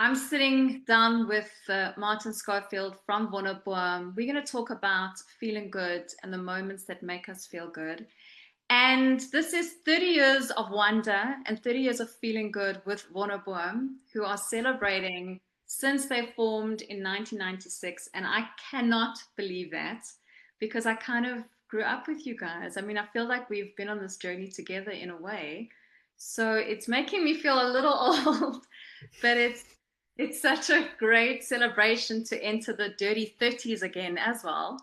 I'm sitting down with Martin Schofield from Wonderboom. We're going to talk about feeling good and the moments that make us feel good. And this is 30 years of wonder and 30 years of feeling good with Wonderboom, who are celebrating since they formed in 1996. And I cannot believe that because I kind of grew up with you guys. I mean, I feel like we've been on this journey together in a way. So it's making me feel a little old, but it's such a great celebration to enter the dirty 30s again as well,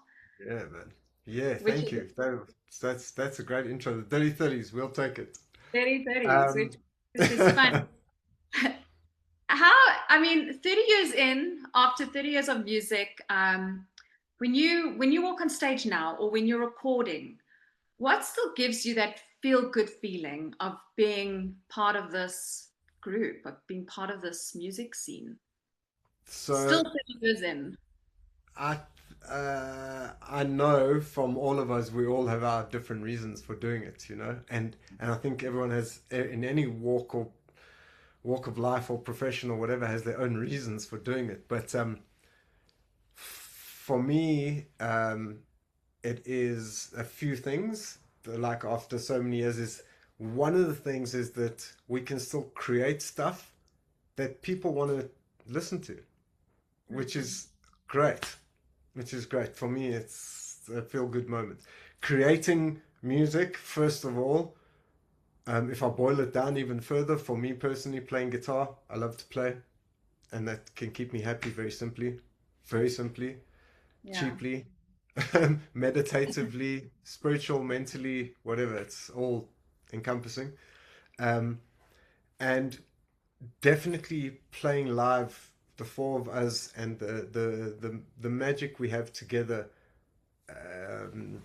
Yeah, man. Yeah, which thank is you. That's a great intro. The dirty 30s, we'll take it. dirty 30s, Um, which is fun. How, I mean, 30 years in, after 30 years of music, when you walk on stage now or when you're recording, what still gives you that feel good feeling of being part of this group, of being part of this music scene? Still so 30 years in. I I know from all of us, we all have our different reasons for doing it, and I think everyone has in any walk of life or profession or whatever has their own reasons for doing it. But for me, it is a few things. Like after so many years, is one of the things is that we can still create stuff that people want to listen to, which Mhm. is great. Which is great for me. It's a feel good moment. Creating music, first of all. If I boil it down even further, for me personally, playing guitar, I love to play, and that can keep me happy very simply, Yeah. cheaply, meditatively, spiritual, mentally, whatever. It's all encompassing. Um, and definitely playing live, the four of us and the magic we have together. Um,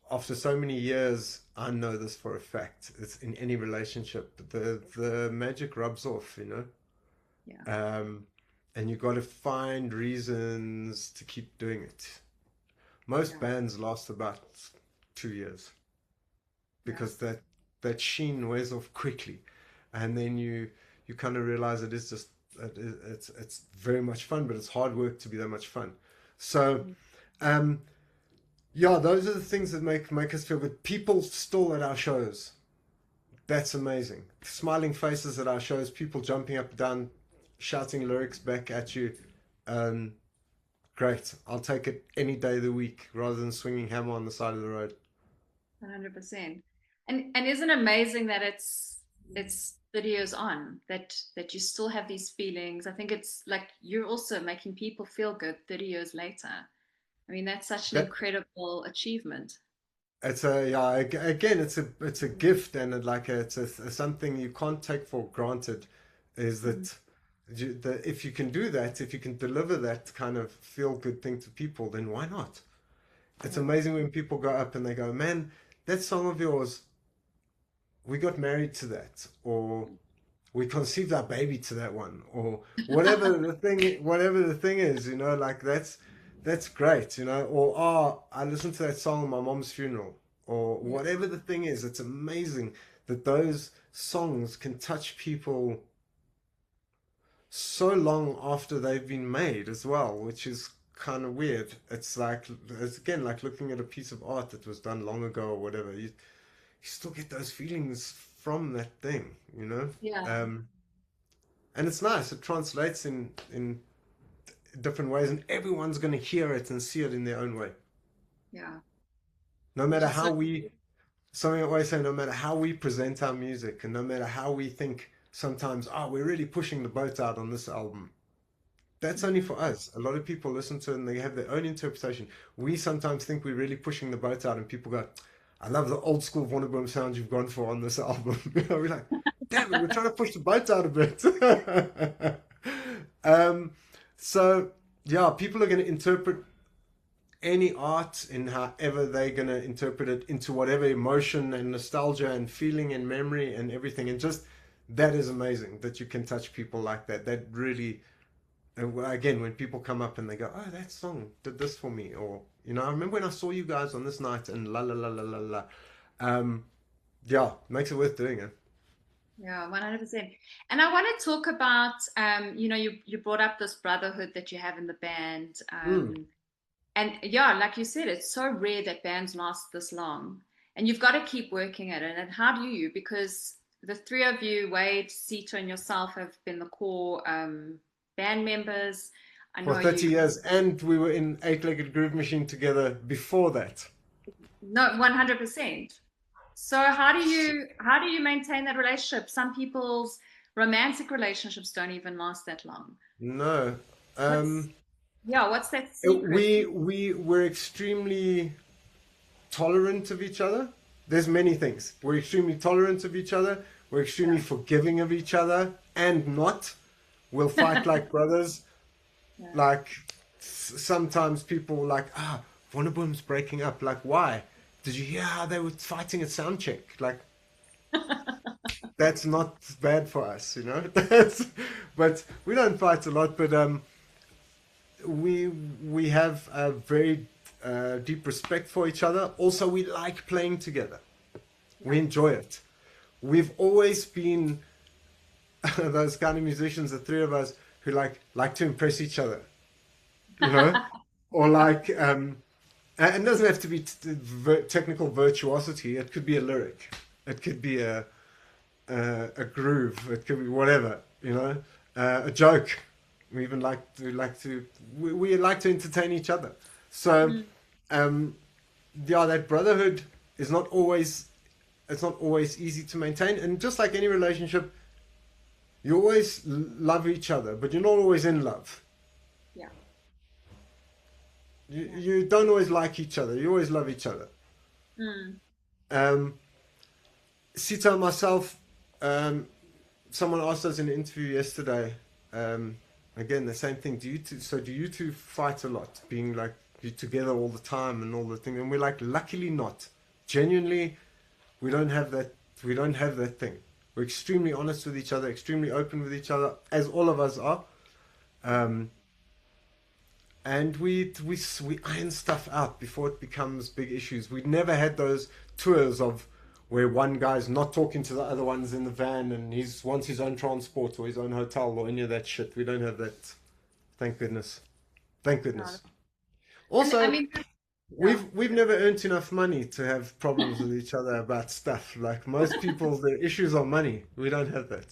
After so many years, I know this for a fact. It's in any relationship, the magic rubs off. Yeah. Um, and you got to find reasons to keep doing it. Most Yeah. bands last about 2 years Yeah. because that sheen wears off quickly, and then you kind of realize it is just it's very much fun, but it's hard work to be that much fun. So. Mhm. Um, yeah, those are the things that make us feel good. People still at our shows. That's amazing. Smiling faces at our shows, people jumping up and down, shouting lyrics back at you. Um, Great. I'll take it any day of the week rather than swinging hammer on the side of the road. 100%. And isn't it amazing that it's 30 years on that you still have these feelings? I think it's like you're also making people feel good 30 years later. I mean, that's such an That incredible achievement. it's a yeah. Again, it's a gift and it's something you can't take for granted. Is Mm. that if you can do that, if you can deliver that kind of feel good thing to people, then why not? It's Yeah. amazing when people go up and they go, man, that song of yours, we got married to that, or we conceived our baby to that one, or whatever the thing is, like that's great, or oh, I listened to that song at my mom's funeral, or Yeah. whatever the thing is. It's amazing that those songs can touch people so long after they've been made as well, which is kind of weird. It's again like looking at a piece of art that was done long ago or whatever. You still get those feelings from that thing. Yeah. Um, and it's nice. It translates in different ways, and everyone's going to hear it and see it in their own way. Yeah. No Which matter is so how we, something I always say, no matter how we present our music, and no matter how we think sometimes, oh, we're really pushing the boat out on this album. That's only Mhm. for us. A lot of people listen to it and they have their own interpretation. We sometimes think we're really pushing the boat out, and people go, I love the old school Wonderboom sound you've gone for on this album. We're like, damn it, we're trying to push the boat out a bit. um, so, yeah, people are going to interpret any art in however they're going to interpret it into whatever emotion and nostalgia and feeling and memory and everything. And just that is amazing that you can touch people like that. That really and again, when people come up and they go, "Oh, that song did this for me," or I remember when I saw you guys on this night and la la la la la la. Um, yeah, makes it worth doing it. Yeah, 100%. And I want to talk about, you brought up this brotherhood that you have in the band. Mm. And yeah, like you said, it's so rare that bands last this long. And you've got to keep working at it. And how do you? Because the three of you, Wade, Cito, and yourself, have been the core band members. I For know 30 you, years, and we were in Eight-Legged Groove Machine together before that. no, 100%. So how do you maintain that relationship? Some people's romantic relationships don't even last that long. No. What's Um, Yeah, what's that secret? we were extremely tolerant of each other. There's many things. We're extremely tolerant of each other. We're extremely Yeah, forgiving of each other, and not. We'll fight like brothers. yeah. Like sometimes people like, Wonderboom's breaking up. Like, why? Did you hear how they were fighting at soundcheck? Like, that's not bad for us, you know. But we don't fight a lot. But we have a very deep respect for each other. Also, we like playing together. Yeah. We enjoy it. We've always been those kind of musicians, the three of us, who like to impress each other, you know, or like and it doesn't have to be technical virtuosity. It could be a lyric. It could be a groove. It could be whatever, you know, a joke. We even we like to entertain each other. So Mm. um, yeah, that brotherhood is not always it's not always easy to maintain. And just like any relationship, you always love each other, but you're not always in love. Yeah. Yeah. You don't always like each other. You always love each other. Mm. Um, Sita and myself, um, someone asked us in an interview yesterday. Um, Again, the same thing. Do you two fight a lot, being like you together all the time and all the thing? And we're like, luckily not. Genuinely, we don't have that. We don't have that thing. We're extremely honest with each other, extremely open with each other, as all of us are. Um, and we iron stuff out before it becomes big issues. We never had those tours of where one guy's not talking to the other ones in the van and he's wants his own transport or his own hotel or any of that shit. We don't have that. Thank goodness. Thank No. goodness. And I Also, mean, yeah. we've never earned enough money to have problems with each other about stuff. Like most people, their issues are money. We don't have that.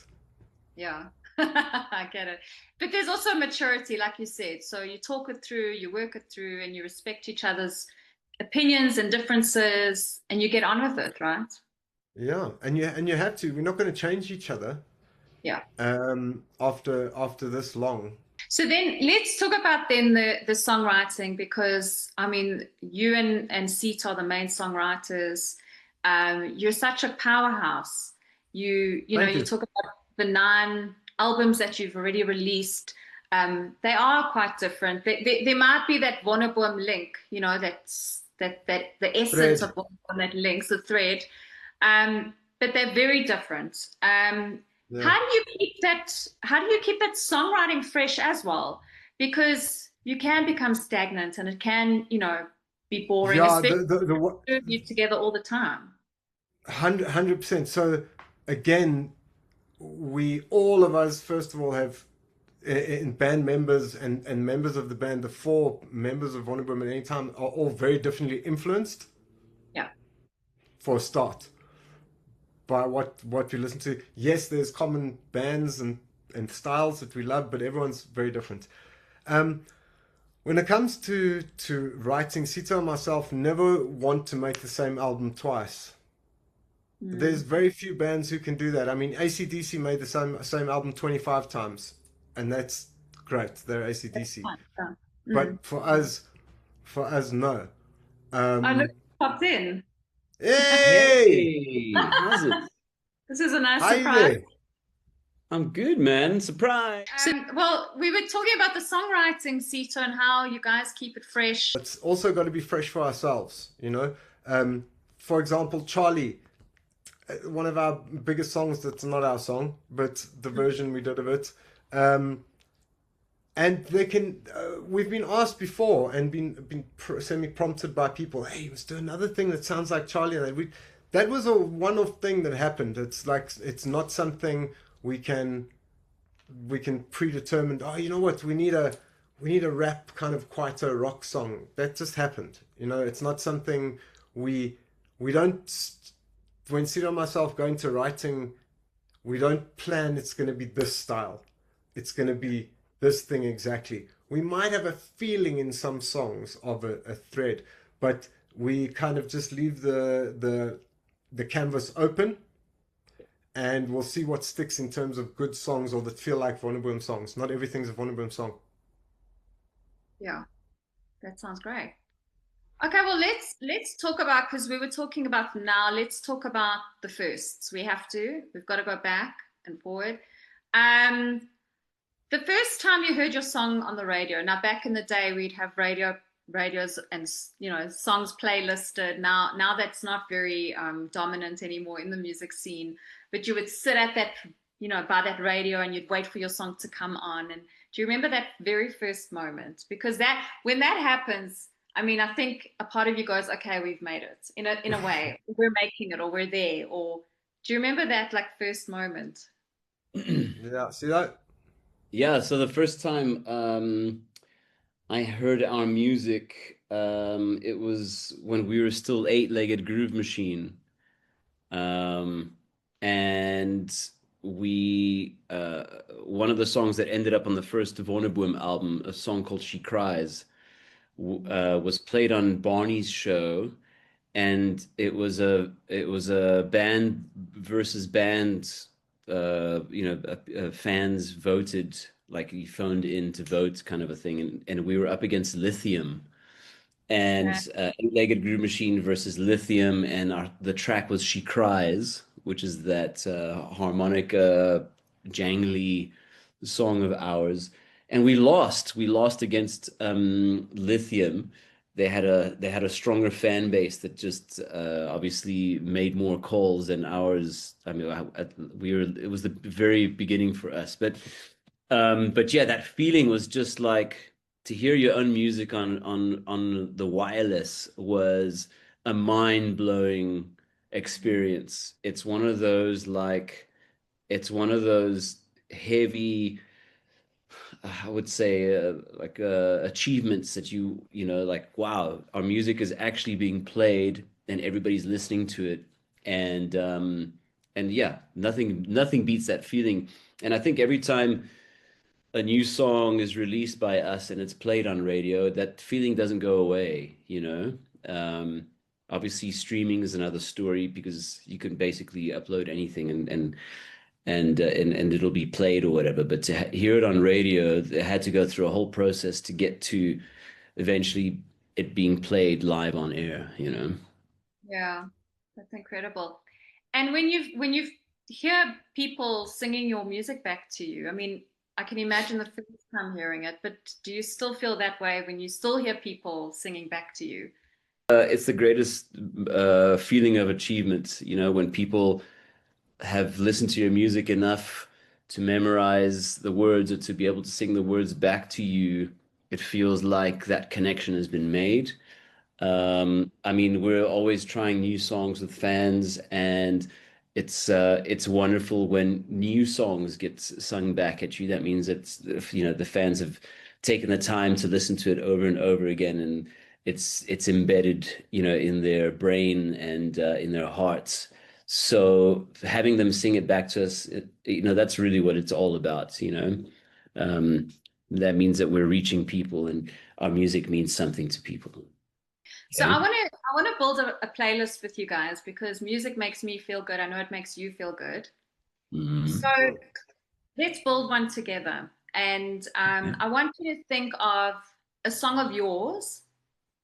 Yeah. I get it. But there's also maturity, like you said. So you talk it through, you work it through, and you respect each other's opinions and differences, and you get on with it, right? Yeah, and you have to. We're not going to change each other Yeah. after this long. So then let's talk about then the songwriting because I mean you and Seat are the main songwriters. You're such a powerhouse. Thank You you. talk about the 9 albums that you've already released. They are quite different. There might be that Wonderboom link, that the essence Thread. of Wonderboom that links the thread. But they're very different. Yeah. How do you keep that songwriting fresh as well? Because you can become stagnant and it can, be boring, Yeah, especially the if you're together all the time. 100%. So again, we all of us first of all have in band members and members of the band, the four members of Wonderboom at any time are all very differently influenced Yeah. for a start by what we listen to. Yes, there's common bands and styles that we love, but everyone's very different. Um, when it comes to writing, Sito and myself never want to make the same album twice. There's Mm, very few bands who can do that. I mean, AC/DC made the same album 25 times, and that's great. They're AC/DC. fine. Yeah. But Mm. for us, no. I know Um, you popped in. hey, Hey, how's it? This is a nice how you surprise. there? I'm good, man. Surprise. Well, we were talking about the songwriting, Sito, and how you guys keep it fresh. It's also got to be fresh for ourselves, you know. For example, Charlie, one of our biggest songs that's not our song, but the version we did of it. Um, and we've been asked before and been semi prompted by people, hey, let's do another thing that sounds like Charlie. And that was a one-off thing that happened. It's like it's not something we can predetermine. Oh, you know what? We need a rap kind of quieter rock song. That just happened. It's not something we we don't. When Cito and myself go into writing, we don't plan it's going to be this style. It's going to be this thing exactly. We might have a feeling in some songs of a thread, but we kind of just leave the canvas open, and we'll see what sticks in terms of good songs or that feel like Wonderboom songs. Not everything's a Wonderboom song. Yeah, that sounds great. Okay, well let's talk about, because we were talking about now, let's talk about the firsts. We've got to go back and forward. Um, the first time you heard your song on the radio. Now, back in the day, we'd have radios and songs playlisted. Now that's not very dominant anymore in the music scene. But you would sit at that, by that radio, and you'd wait for your song to come on. And do you remember that very first moment? Because when that happens, I mean, I think a part of you goes, okay, we've made it in a way. We're making it, or we're there. Or do you remember that like first moment? Yeah, see that? Yeah, so the first time I heard our music, it was when we were still Eight-Legged Groove Machine. Um, and we one of the songs that ended up on the first Wonderboom album, a song called She Cries, was played on Barney's show, and it was a band versus band. Fans voted, like you phoned in to vote, kind of a thing, and we were up against Lithium and Okay. Eight-Legged Groove Machine versus Lithium, and the track was She Cries, which is that harmonica jangly song of ours, and we lost. We lost against Lithium. They had a stronger fan base that just obviously made more calls than ours. I mean, it was the very beginning for us, but yeah, that feeling was just like to hear your own music on the wireless was a mind-blowing experience. It's one of those heavy, I would say, like achievements that like, wow, our music is actually being played and everybody's listening to it. And yeah, nothing beats that feeling. And I think every time a new song is released by us and it's played on radio, that feeling doesn't go away, you know? Obviously, streaming is another story because you can basically upload anything and it'll be played or whatever. But to hear it on radio, they had to go through a whole process to get to eventually it being played live on air, you know? Yeah, that's incredible. And when you hear people singing your music back to you, I mean, I can imagine the first time hearing it, but do you still feel that way when you still hear people singing back to you? It's the greatest feeling of achievement, when people have listened to your music enough to memorize the words or to be able to sing the words back to you. It feels like that connection has been made. I mean, we're always trying new songs with fans, and it's wonderful when new songs get sung back at you. That means that the fans have taken the time to listen to it over and over again, and it's embedded, in their brain and in their hearts. So having them sing it back to us, that's really what it's all about. Um, that means that we're reaching people, and our music means something to people. So Yeah. I want to build a playlist with you guys because music makes me feel good. I know it makes you feel good. So Mhm. Cool. let's build one together. And I want you to think of a song of yours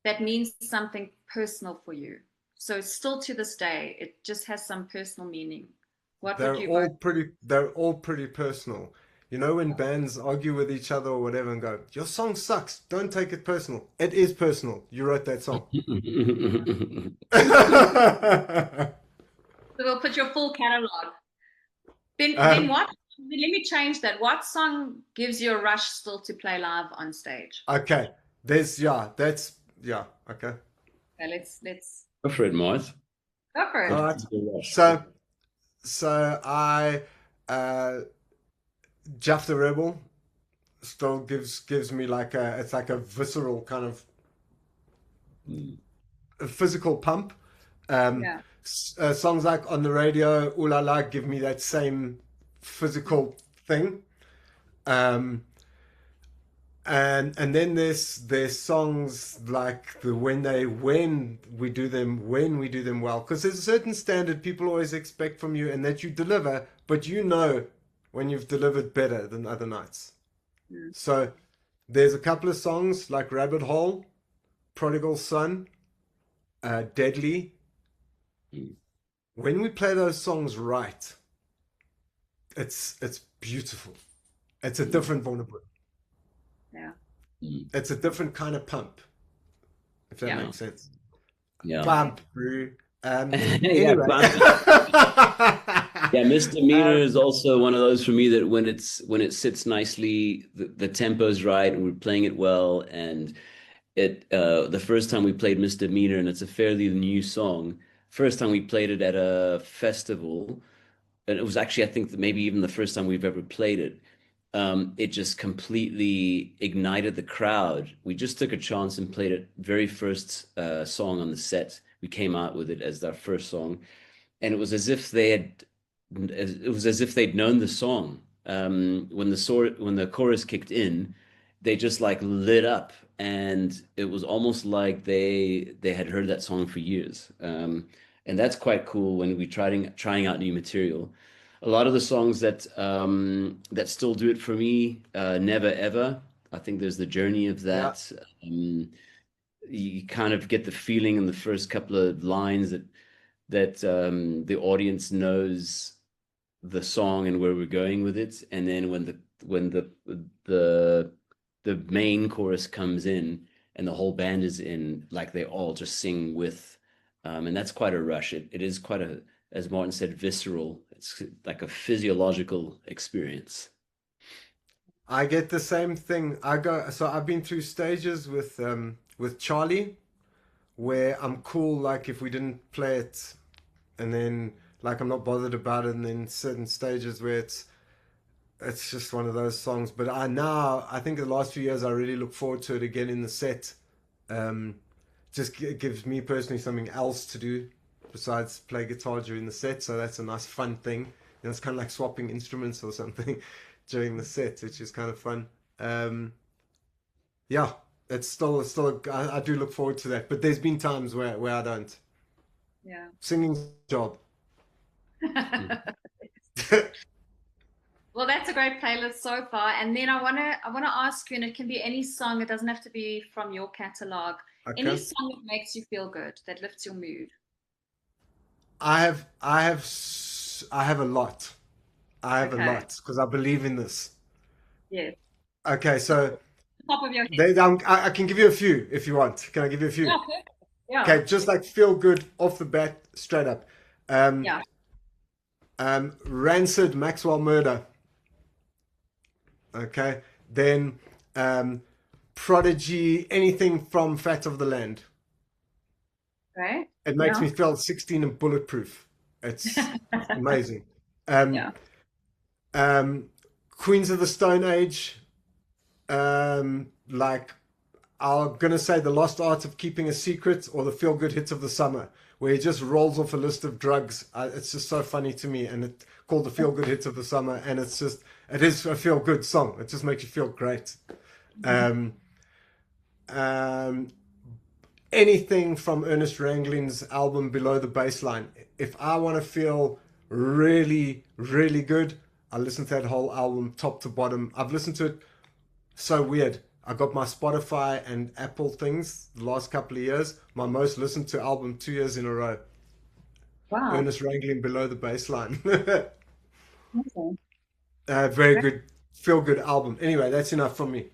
that means something personal for you. So still to this day, it just has some personal meaning. What would They're you both? all pretty. They're all pretty personal. When bands argue with each other or whatever and go, "Your song sucks. Don't take it personal." It is personal. You wrote that song. So we'll put your full catalog. Then um, what? Let me change that. What song gives you a rush still to play live on stage? okay. There's yeah. That's yeah. Okay. Okay, let's Go for it, Mars. Go for All it. right. Rush. So I Jaff the Rebel still gives me like it's like a visceral kind of Mm. a physical pump. Um, Yeah. Songs like On the Radio, Ooh La La give me that same physical thing. Um, and then there's songs like the when we do them well, because there's a certain standard people always expect from you and that you deliver, but you know when you've delivered better than other nights. Mm. So there's a couple of songs like Rabbit Hole, Prodigal Son, Deadly. Mm. When we play those songs right, it's beautiful. It's a Mm. different Wonderboom. Yeah. Mm. It's a different kind of pump, if that Yeah. Yeah. makes sense. Yeah. Bump, brew. Yeah, Anyway. bump. Yeah, Misdemeanor Um, is also one of those for me that when it sits nicely, the tempo's right, and we're playing it well. And the first time we played Misdemeanor, and it's a fairly new song. First time we played it at a festival, and it was actually, I think, maybe even the first time we've ever played it. It just completely ignited the crowd. We just took a chance and played it very first song on the set. We came out with it as our first song, and it was as if they'd known the song. When the chorus kicked in, they just like lit up, and it was almost like they had heard that song for years. And that's quite cool when we trying out new material. A lot of the songs that still do it for me, Never Ever. I think there's the journey of yeah, that. Um, you kind of get the feeling in the first couple of lines that the audience knows the song and where we're going with it, and then the the main chorus comes in and the whole band is in, like they all just sing with, and that's quite a rush. It is quite a, as Martin said, visceral. It's like a physiological experience. I get the same thing. I've been through stages with Charlie where I'm cool like if we didn't play it and then like I'm not bothered about it, and then certain stages where it's just one of those songs. But I think the last few years I really look forward to it again in the set. Um, gives me personally something else to do besides play guitar during the set. So that's a nice fun thing. It's kind of like swapping instruments or something during the set, which is kind of fun. Um, yeah, I do look forward to that. But there's been times where I don't. Yeah. Singing's a job. Well, that's a great playlist so far. And then I wanna ask you, and it can be any song, it doesn't have to be from your catalog. Any Okay. song that makes you feel good, that lifts your mood. I have a lot. I have a Okay. lot because I believe in this. Yes. Okay, so Top of your head. I can give you a few if you want. Can I give you a Yeah, few? perfect. Yeah. Okay, just like feel good off the bat, straight up. Um, Yeah. Rancid, Maxwell Murder. Okay, then um, Prodigy, anything from Fat of the Land. Right. It makes Yeah. me feel 16 and bulletproof. It's amazing. Um, Yeah. um, Queens of the Stone Age, like I'm gonna say The Lost Art of Keeping a Secret or the Feel Good Hits of the Summer, where he just rolls off a list of drugs. It's just so funny to me, and it's called the Feel Good Hits of the Summer, and it is a feel good song. It just makes you feel great. Mhm. Um, um, Anything from Ernest Rangling's album Below the Baseline. If I want to feel really, really good, I listen to that whole album top to bottom. I've listened to it so weird. I got my Spotify and Apple things the last couple of years. My most listened to album 2 years in a row. Wow. Ernest Wrangling Below the Baseline. Awesome. Very good, feel good album. Anyway, that's enough from me.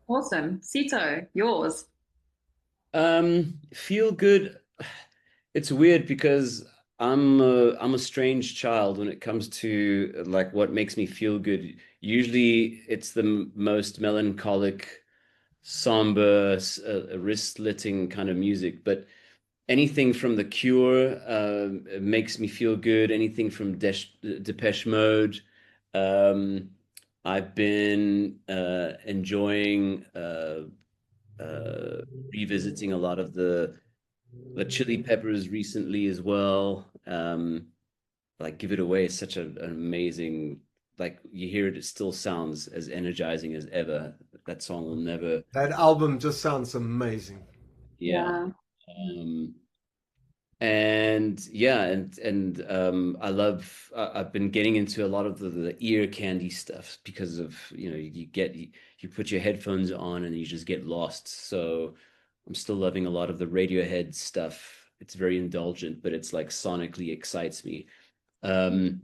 Awesome. Cito, yours. Feel good. It's weird because I'm a strange child when it comes to like what makes me feel good. Usually it's the most melancholic, somber, wrist-slitting kind of music. But anything from The Cure makes me feel good. Anything from Depeche Mode. Um, I've been enjoying revisiting a lot of the Chili Peppers recently as well. Like Give It Away is such an amazing, like you hear it, it still sounds as energizing as ever. That song will never, That album just sounds amazing. yeah. Yeah. Um, and yeah, I love I've been getting into a lot of the ear candy stuff because of, you put your headphones on and you just get lost. So I'm still loving a lot of the Radiohead stuff. It's very indulgent, but it's like sonically excites me. Um,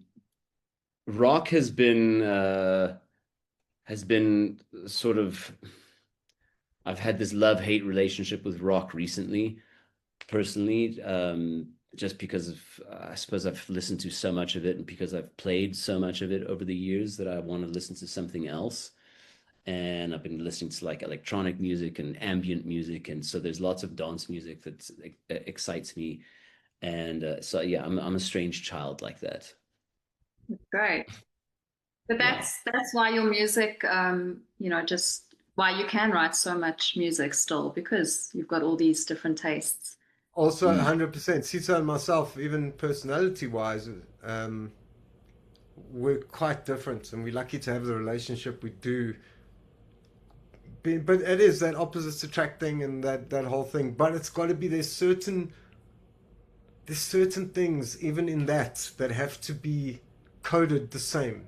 Rock has been sort of, I've had this love-hate relationship with rock recently, personally, just because of, I suppose I've listened to so much of it and because I've played so much of it over the years that I want to listen to something else. And I've been listening to like electronic music and ambient music, and so there's lots of dance music that excites me. And so yeah, I'm a strange child like that. Great. But Yeah. that's why your music, just why you can write so much music still, because you've got all these different tastes. Also, Mm. 100%. Sita and myself, even personality-wise, we're quite different, and we're lucky to have the relationship we do. But it is that opposites attract thing and that whole thing. But it's got to be there's certain things even in that have to be coded the same.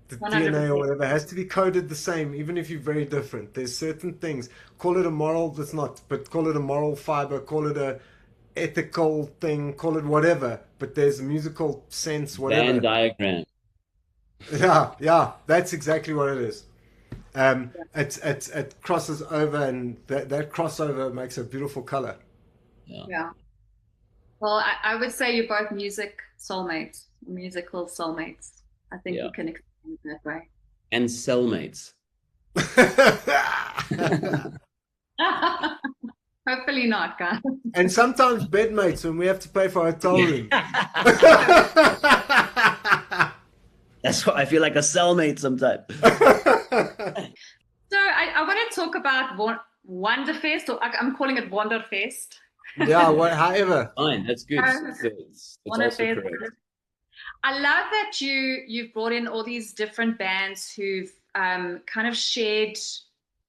The DNA or 100%. whatever has to be coded the same, even if you're very different. There's certain things. Call it a moral, that's not, but call it a moral fiber, call it a ethical thing, call it whatever. But there's a musical sense, Venn whatever. diagram. Yeah, yeah, that's exactly what it is. It crosses over, and that crossover makes a beautiful color. Yeah. Yeah. Well, I would say you're both musical soulmates. I think Yeah. you can explain it that way. And cellmates. Hopefully not, guys. And sometimes bedmates when we have to pay for hotel rooms. That's why I feel like a cellmate sometimes. So I want to talk about Wonderfest, or I'm calling it Wonderfest. Yeah, however. Fine, that's good. Um, It's also Wonderfest. correct. I love that you've brought in all these different bands who've kind of shared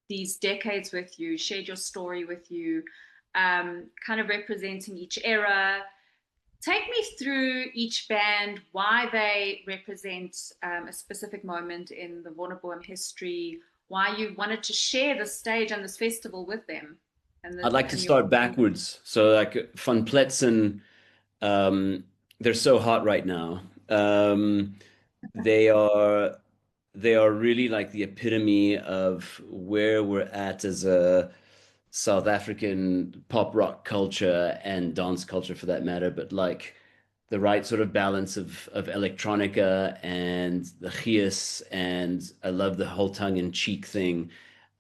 these decades with you, shared your story with you, kind of representing each era. Take me through each band, why they represent a specific moment in the Wonderboom history, why you wanted to share the stage and this festival with them, I'd like to and your. start backwards. So like Van Pletzen, um, they're so hot right now. They are they are really like the epitome of where we're at as a South African pop rock culture and dance culture for that matter, but like the right sort of balance of electronica and the chias, and I love the whole tongue-in-cheek thing.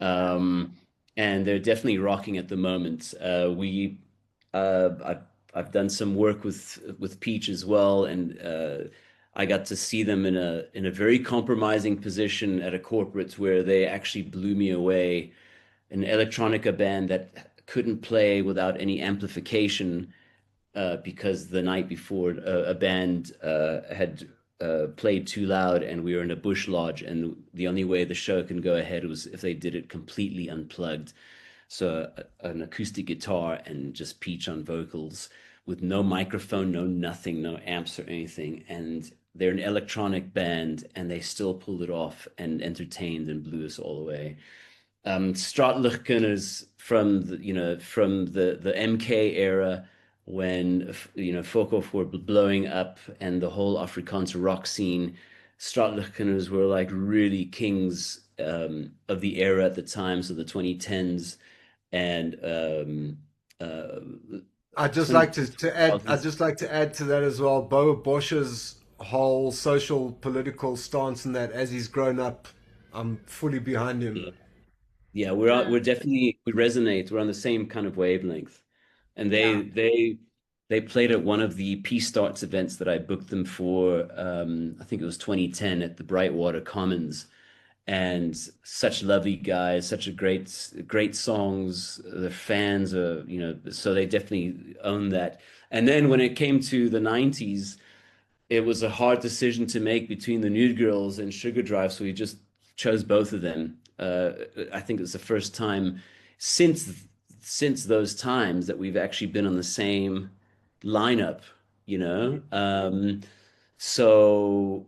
Um, and they're definitely rocking at the moment. I've done some work with Peach as well, and I got to see them in a very compromising position at a corporate where they actually blew me away. An electronica band that couldn't play without any amplification because the night before a band had played too loud and we were in a bush lodge, and the only way the show can go ahead was if they did it completely unplugged. So an acoustic guitar and just Peach on vocals with no microphone, no nothing, no amps or anything. And they're an electronic band and they still pulled it off and entertained and blew us all away. Straatligkunners from the MK era when Fokoff were blowing up and the whole Afrikaans rock scene. Straatligkunners were like really kings of the era at the time, so the 2010s and uh, I'd just like to add. I'd 2000s. just like to add to that as well. Bo Bosch's whole social political stance in that, as he's grown up, I'm fully behind him. Yeah, we're definitely we resonate. We're on the same kind of wavelength. and Yeah. they played at one of the Peace Starts events that I booked them for. I think it was 2010 at the Brightwater Commons, and such lovely guys, such a great songs. The fans are, so they definitely own that. And then when it came to the 90s, it was a hard decision to make between the Nude Girls and Sugar Drive, so we just chose both of them. I think it's the first time since those times that we've actually been on the same lineup, you know. So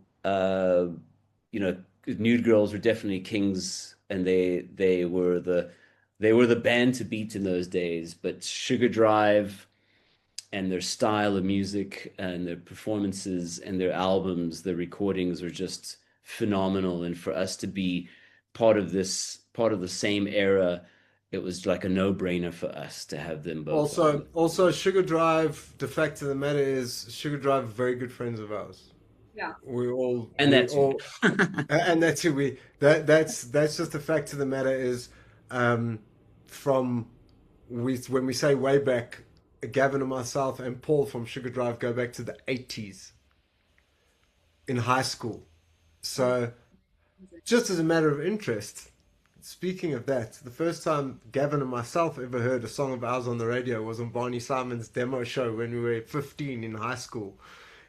you know, Nude Girls were definitely kings, and they were the band to beat in those days. But Sugar Drive and their style of music and their performances and their albums, their recordings are just phenomenal. And for us to be part of the same era, it was like a no-brainer for us to have them both on. Also, Sugar Drive. The fact of the matter is, Sugar Drive are very good friends of ours. Yeah. And We that's all, and that's who we. That's just the fact of the matter is, um, from when we say way back, Gavin and myself and Paul from Sugar Drive go back to the 80s in high school. So, just as a matter of interest, speaking of that, the first time Gavin and myself ever heard a song of ours on the radio was on Barney Simon's demo show when we were 15 in high school.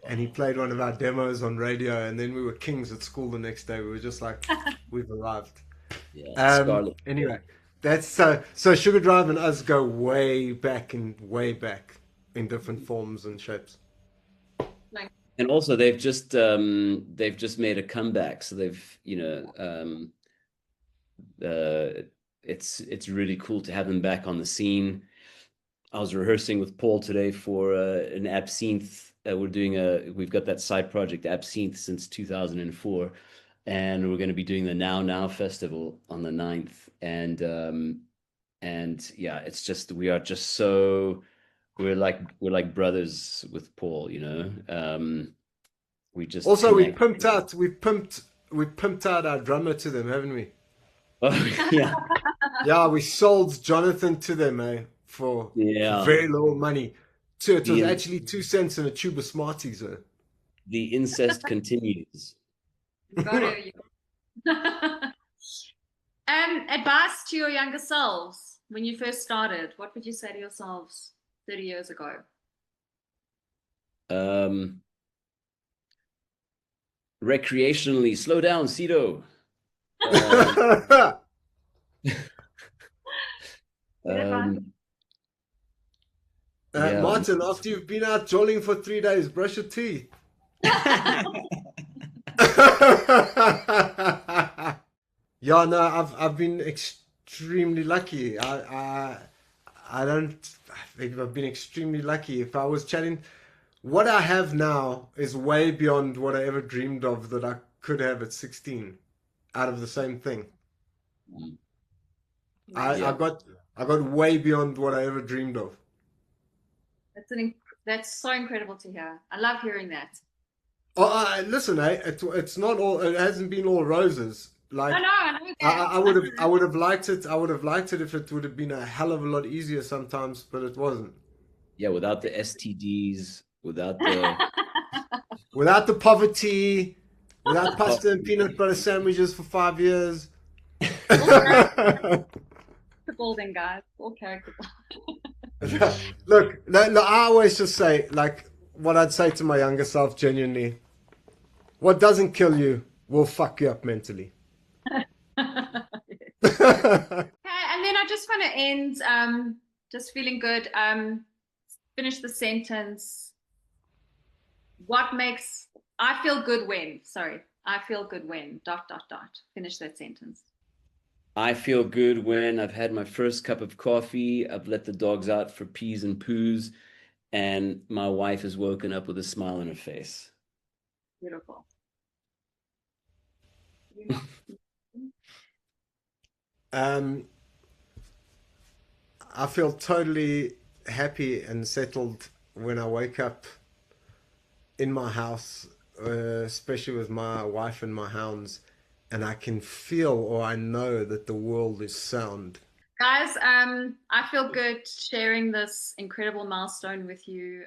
And he played one of our demos on radio, and then we were kings at school the next day. We were just like, we've arrived. Yeah, Scarlet. Anyway, that's so Sugar Drive and us go way back in different forms and shapes. Like, And also they've just made a comeback. So they've, it's really cool to have them back on the scene. I was rehearsing with Paul today for an Absinthe. We've got that side project Absinthe since 2004, and we're going to be doing the Now Festival on the 9th. And yeah, it's just we're like brothers with Paul, we just Also, connect. we pimped out our drummer to them, haven't we? Oh, yeah, Yeah, we sold Jonathan to them, for yeah. very little money. So it was The actually 2 cents and a tube of Smarties. the incest continues. you got to. Advice to your younger selves when you first started. What would you say to yourselves 30 years ago? Recreationally, slow down, Cito. Um, um, yeah. Martin, after you've been out jolling for 3 days, brush your teeth. Yeah, no, I've been extremely lucky. I don't think I've been extremely lucky. If I was chatting, what I have now is way beyond what I ever dreamed of that I could have at 16 out of the same thing. I, Yeah. I got I got way beyond what I ever dreamed of. That's so incredible to hear. I love hearing that. Oh, listen, it's not all. It hasn't been all roses. Like I know I that. would have liked it. I would have liked it if it would have been a hell of a lot easier sometimes, but it wasn't. Yeah, without the STDs, Without the poverty, without pasta and peanut butter sandwiches for 5 years. Character building, guys. All character building. Look, no, I always just say, like, what I'd say to my younger self, genuinely, what doesn't kill you will fuck you up mentally. Okay, and then I just want to end just feeling good. Finish the sentence. What makes I feel good when? Sorry, I feel good when. Dot dot dot. Finish that sentence. I feel good when I've had my first cup of coffee, I've let the dogs out for pees and poos, and my wife has woken up with a smile on her face. Beautiful. Um, I feel totally happy and settled when I wake up in my house, especially with my wife and my hounds, and I can feel or I know that the world is sound. Guys, I feel good sharing this incredible milestone with you.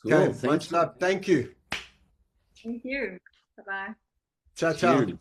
Cool. Okay, Thank much you. love. Thank you. Thank you. Bye-bye. Ciao, ciao. Cheers.